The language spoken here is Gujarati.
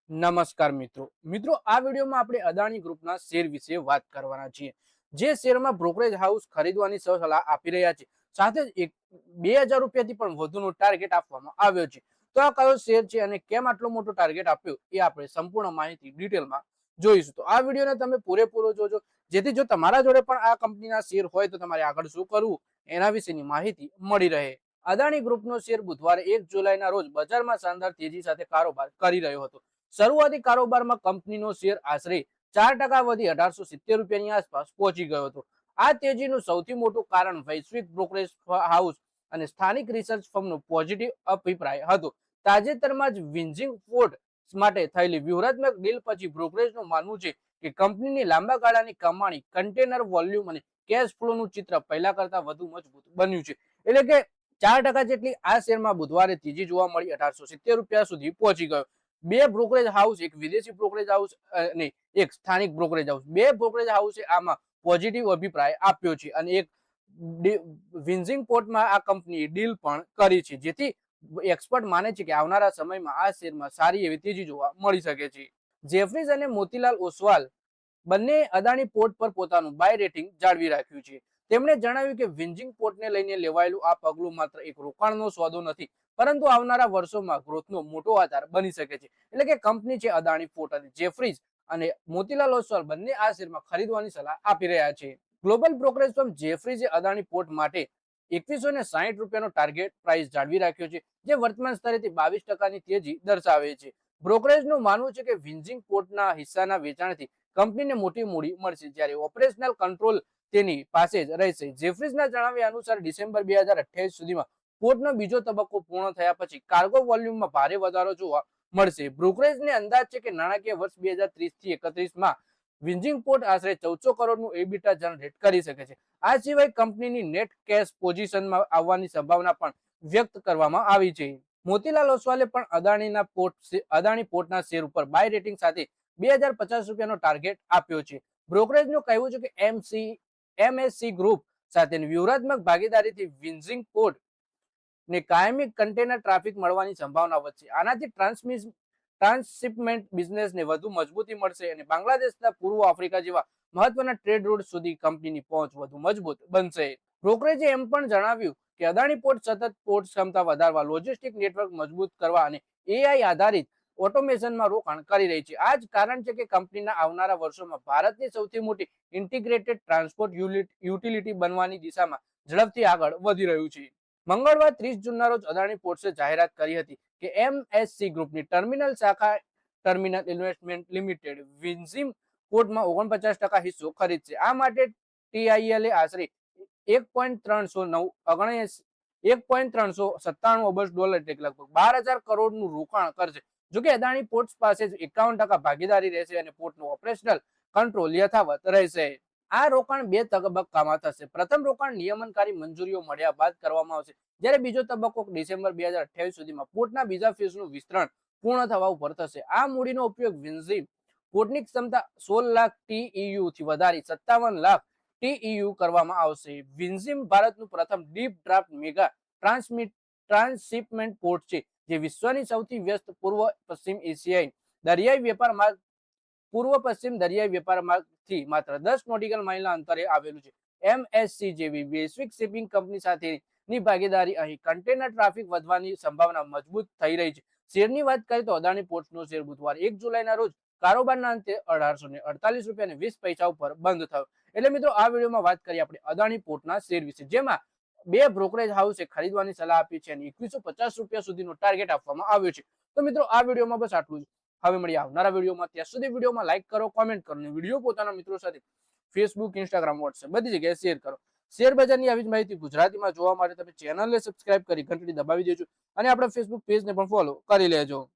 નમસ્કાર મિત્રો આ વિડીયોમાં આપણે અદાણી ગ્રુપના શેર વિશે વાત કરવાના છીએ જે શેરમાં બ્રોકરેજ હાઉસ ખરીદવાની સલાહ આપી રહ્યા છે સાથે જ 2000 રૂપિયાથી પણ વધુનો ટાર્ગેટ આપવામાં આવ્યો છે તો આ કયો શેર છે અને કેમ આટલો મોટો ટાર્ગેટ આપ્યો એ આપણે સંપૂર્ણ માહિતી ડિટેલમાં જોઈશું તો આ વિડીયોને તમે પૂરેપૂરો જોજો જેથી જો તમારા જોડે પણ આ કંપનીના શેર હોય તો તમારે આગળ શું કરવું એના વિશેની માહિતી મળી રહે। અદાણી ગ્રુપનો શેર બુધવારે 1 જુલાઈના રોજ બજારમાં શાનદાર તેજી સાથે કારોબાર કરી રહ્યો હતો। શરૂઆતી કારોબારમાં કંપનીનો શેર આશરે 4% વધી 1870 રૂપિયાની આસપાસ પહોંચી ગયો હતો। આ તેજીનું સૌથી મોટું કારણ વૈશ્વિક બ્રોકરેજ હાઉસ અને સ્થાનિક રિસર્ચ ફર્મનો પોઝિટિવ અભિપ્રાય હતો। તાજેતરમાં જ વિન્ઝિંગ પોર્ટ માટે થયેલી વ્યૂહાત્મક ડીલ પછી બ્રોકરેજનું માનવું છે કે કંપનીની લાંબા ગાળાની કમાણી, કન્ટેનર વોલ્યુમ અને કેશ ફ્લોનું ચિત્ર પહેલા કરતા વધુ મજબૂત બન્યું છે। એટલે કે 4% જેટલી આ શેરમાં બુધવારે તેજી જોવા મળી 1870 રૂપિયા સુધી પહોંચી ગયો। બે બ્રોકરેજ હાઉસ, એક વિદેશી બ્રોકરેજ હાઉસ અને એક સ્થાનિક બ્રોકરેજ હાઉસ, બે બ્રોકરેજ હાઉસે આમાં પોઝિટિવ અભિપ્રાય આપ્યો છે અને એક વિન્ઝિંગ પોર્ટમાં આ કંપનીએ ડીલ પણ કરી છે જેથી એક્સપર્ટ માને છે કે આવનારા સમયમાં આ શેરમાં સારી એવી તેજી જોવા મળી શકે છે। જેફરીઝ અને મોતીલાલ ઓસવાલ બંને અદાણી પોર્ટ પર પોતાનું બાય રેટિંગ જાળવી રાખ્યું છે। તેમણે જણાવ્યું કે વિન્ઝિંગ પોર્ટને લઈને લેવાયેલું આ પગલું માત્ર એક રોકાણનો સોદો નથી પરંતુ આવનારા વર્ષોમાં ગ્રોથનો મોટો આધાર બની શકે છે। એટલે કે કંપની છે અદાણી પોર્ટ અને જેફરીઝ અને મોતીલાલ ઓસવાલ બંને આ શેરમાં ખરીદવાની સલાહ આપી રહ્યા છે। ગ્લોબલ બ્રોકરેજ ફર્મ જેફરીઝે અદાણી પોર્ટ માટે 2160 રૂપિયાનો ટાર્ગેટ પ્રાઇસ જાળવી રાખ્યો છે જે વર્તમાન સ્તરેથી 22%ની તેજી દર્શાવે છે। બ્રોકરેજનું માનવું છે કે વિન્ઝિંગ પોર્ટના હિસ્સાના વેચાણથી કંપનીને મોટી મૂડી મળશે જ્યારે ઓપરેશનલ કંટ્રોલ તેની પાસે જ રહેશે। જેફરીઝના જણાવ્યા અનુસાર ડિસેમ્બર 2028 સુધીમાં પોર્ટનો બીજો તબક્કો પૂર્ણ થયા પછી કાર્ગો વોલ્યુમમાં ભારે વધારો જોવા મળશે। બ્રોકરેજને અંદાજ છે કે નાણાકીય વર્ષ 2030 થી 31 માં વિન્ઝિંગ પોર્ટ આશરે 1400 કરોડનું એબિટા જનરેટ કરી શકે છે। આ સિવાય કંપનીની નેટ કેશ પોઝિશનમાં આવવાની સંભાવના પણ વ્યક્ત કરવામાં આવી છે। મોતીલાલ ઓસવાલે પણ અદાણી પોર્ટના શેર ઉપર બાય રેટિંગ સાથે 2050 રૂપિયાનો ટાર્ગેટ આપ્યો છે। બ્રોકરેજનું કહેવું છે કે એમએસસી ગ્રુપ સાથેની વ્યૂહાત્મક ભાગીદારીથી વિન્ઝિંગ પોર્ટ ને કાયમી કન્ટેનર ટ્રાફિક મળવાની સંભાવના વધશે। આનાથી ટ્રાન્સશિપમેન્ટ બિઝનેસને વધુ મજબૂતી મળશે અને બાંગ્લાદેશ તથા પૂર્વ આફ્રિકા જેવા મહત્વના ટ્રેડ રૂટ સુધી કંપનીની પહોંચ વધુ મજબૂત બનશે। બ્રોકરેજે એમ પણ જણાવ્યું કે અદાણી પોર્ટ સતત પોર્ટ ક્ષમતા વધારવા, લોજિસ્ટિક નેટવર્ક મજબૂત કરવા અને એઆઈ આધારિત ઓટોમેશનમાં રોકાણ કરી રહી છે। આ જ કારણ છે કે કંપનીના આવનારા વર્ષોમાં ભારતની સૌથી મોટી ઇન્ટિગ્રેટેડ ટ્રાન્સપોર્ટ યુટિલિટી બનવાની દિશામાં ઝડપથી આગળ વધી રહ્યું છે। મંગળવાર 30 જૂનના રોજ અદાણી પોર્ટ્સે જાહેરાત કરી હતી કે એમએસસી ગ્રુપની ટર્મિનલ શાખા ટર્મિનલ ઇન્વેસ્ટમેન્ટ લિમિટેડ વિન્ઝિંગ પોર્ટમાં 49% હિસ્સો ખરીદશે। આ માટે ટીઆઈએલ આશરે 1.397 અબજ ડોલર એટલે લગભગ 12000 કરોડનું રોકાણ કરશે। જોકે અદાણી પોર્ટ્સ પાસે 51% ભાગીદારી રહેશે અને પોર્ટનું ઓપરેશનલ કંટ્રોલ યથાવત રહેશે। આ રોકાણ બે તબક્કામાં થશે। પ્રથમ રોકાણ નિયમનકારી મંજૂરીઓ મળ્યા બાદ કરવામાં આવશે જ્યારે બીજો તબક્કો ડિસેમ્બર 2028 સુધીમાં પોર્ટના બીજા ફેઝનું વિસ્તરણ પૂર્ણ થવા ઉપર થશે। આ મૂડીનો ઉપયોગ વિન્ઝિંગ પોર્ટની ક્ષમતા 16 લાખ ટીઈયુ થી વધારી 57 લાખ ટીઈયુ કરવામાં આવશે। વિન્ઝિમ ભારતનું પ્રથમ deep draft mega transshipment port છે જે વિશ્વની સૌથી વ્યસ્ત પૂર્વ પશ્ચિમ દરિયાઈ વેપાર માર્ગથી માત્ર 10 નોટિકલ માઇલના અંતરે આવેલું છે। એમએસસી જેવી વૈશ્વિક શિપિંગ કંપની સાથેની ભાગીદારી અહીં કન્ટેનર ટ્રાફિક વધવાની સંભાવના મજબૂત થઈ રહી છે। શેરની વાત કરીએ તો અદાણી પોર્ટ્સનો શેર બુધવારે 1 જુલાઈના રોજ કારોબારના અંતે 1848 રૂપિયા અને 20 પૈસા ઉપર બંધ થયો। એટલે મિત્રો આ વિડીયોમાં વાત કરી આપણે અદાણી પોર્ટના શેર વિશે જેમાં બે બ્રોકરેજ હાઉસે ખરીદવાની સલાહ આપી છે અને 2150 રૂપિયા સુધીનો ટાર્ગેટ આપવામાં આવ્યો છે। તો મિત્રો આ વિડીયોમાં બસ આટલું જ। હવે મળીએ આવનારા વિડીયોમાં। ત્યાં સુધી વિડીયોમાં લાઈક કરો, કોમેન્ટ કરો અને વિડીયો પોતાના મિત્રો સાથે ફેસબુક, ઇન્સ્ટાગ્રામ, વોટ્સએપ બધી જગ્યાએ શેર કરો। શેર બજારની આવી જ માહિતી ગુજરાતીમાં જોવા માટે તમે ચેનલને સબસ્ક્રાઇબ કરી ઘંટડી દબાવી દેજો અને આપણા ફેસબુક પેજને પણ ફોલો કરી લેજો।